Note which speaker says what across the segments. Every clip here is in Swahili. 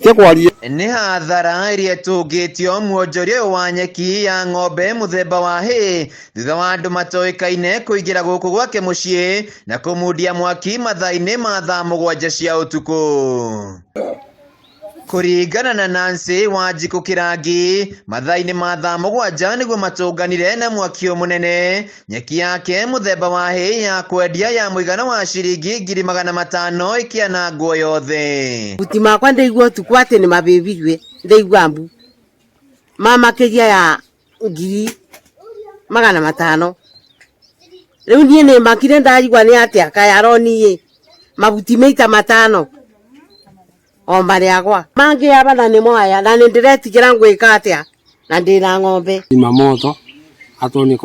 Speaker 1: Nĩ hathara ĩrĩa ĩtũngĩtio mwonjoria ũyũ wa nyeki ya ng'ombe mũthemba wa hay thutha wa andũ matoĩkaine kũingĩra gũkũ gwake mũciĩ na kũmundia mwaki mathaa-inĩ ma thaa 7 cia ũtukũ. Kũringana na Nancy Wanjikũ Kĩrangi, mathaa-inĩ ma thaa 7 nĩguo matũnganire na mwaki mũnene nyeki yake mũthemba wa hay ya kwendia ya mũigana wa ciringi 500,000 ĩkĩanangwo yothe.
Speaker 2: Buti makwa ndaigua ũtukũ atĩ nĩ mabĩbirwe, ndaigua mbu mamakĩria ya 500,000. Rĩu niĩ nĩ makire ndaigua nĩ atĩa kayaroniĩ mabuti maita 5 o marĩagwa mangĩaba na nĩ moya na nĩ ndĩretigĩra ngwĩka atĩa na ndĩna ng'ombe
Speaker 3: imamoto atoni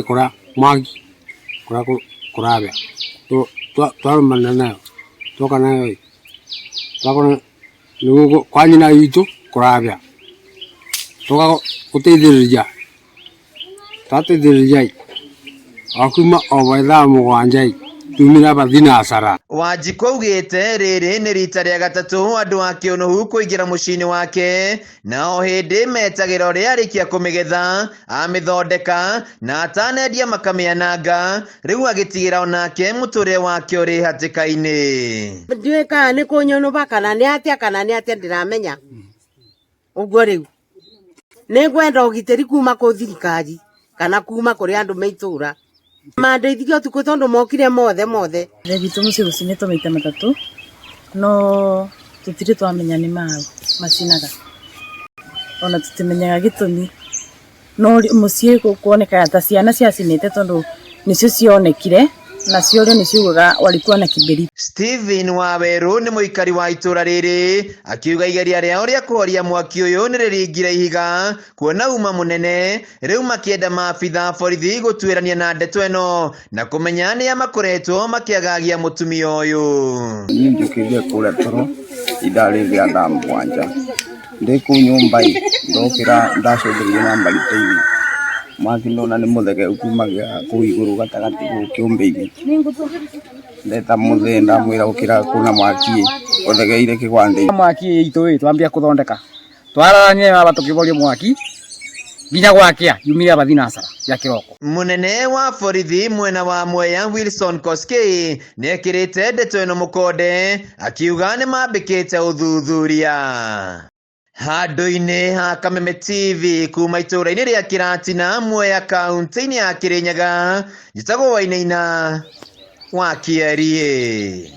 Speaker 3: kora mwaki kurabia twarumana nayo toka nayo twakona nĩguo kwa nyina witũ kurabia toka gũteithĩrĩria tateithĩrĩria akuma o thaa 7 tumira bathina asara.
Speaker 1: Wanjikũ augĩte rĩrĩ nĩ rita rĩa gatatũ andũ a Kĩũnũhu kũingĩra mũciĩ-inĩ wake na o hĩndĩ metagĩra ũrĩa arĩkia kũmĩgetha amĩthondeka na atanendia makamĩananga, rĩu agĩtigĩra onake mũtũrĩre wake ũrĩ hatĩka-inĩ.
Speaker 2: Ndiũĩ kana nĩ kũnyũnũba kana nĩ atĩa ndiramenya. Ũguo rĩu nĩ ngwenda ũgitĩri kuma kũ thirikari kana kuma kũrĩ andũ maitũra mandeithia ũtukũ tondũ mokire mothe.
Speaker 4: Rĩgitũ mũciĩ gũcinĩtwo maita 3 no tũtirĩ twamenya nĩ macinaga ona tũtimenyaga gĩtũmi no mũciĩ kuoneka ta ciana ciacinĩte tondũ nĩcio cionekire na ciorĩa nĩciugaga walikuwa na kiberi.
Speaker 1: Stephen Waweru nĩ mũikari wa itũra rĩrĩ akiuga igeria rĩao rĩa kũhoria mwaki ũyũ nĩ rĩringire ihiga kuona uma mũnene, rĩu makĩenda maabitha borithi gũtuĩrania na ndeto ĩno na kũmenya nĩa makoretwo makĩagagia mũtumia ũyũ.
Speaker 5: Niĩ njũkĩrire kũrĩa toro idarĩ rĩa thaa 7 ndĩ kũu nyũmba ndokĩra ndacũthĩrĩria na mbarĩtĩ mwaki nona nĩ mũthege ukumagia kũu igũrũ gatagatĩ gũkĩũmbĩ-inĩ ndeta mũthee ndamwĩra gũkĩra kuna mwaki ũthegeire kĩgwandĩ
Speaker 6: mwaki itũ twambia kũthondeka twararanye baba tũkĩboria mwaki nginya gwakĩa yumire bathina asara ya kĩroko.
Speaker 1: Mũnene wa borithi mwena wa Mwea Wilson Koskei nĩekĩrĩte ndeto ĩno mũkonde akiuga nĩ mambĩkĩte ũthuthuria. Handũ-inĩ ha Kameme TV kuma itũra-inĩ rĩa Kĩratina Mwea kaunti-inĩ ya Kĩrĩnyaga, njĩtagwo Wainaina wa Kĩarie.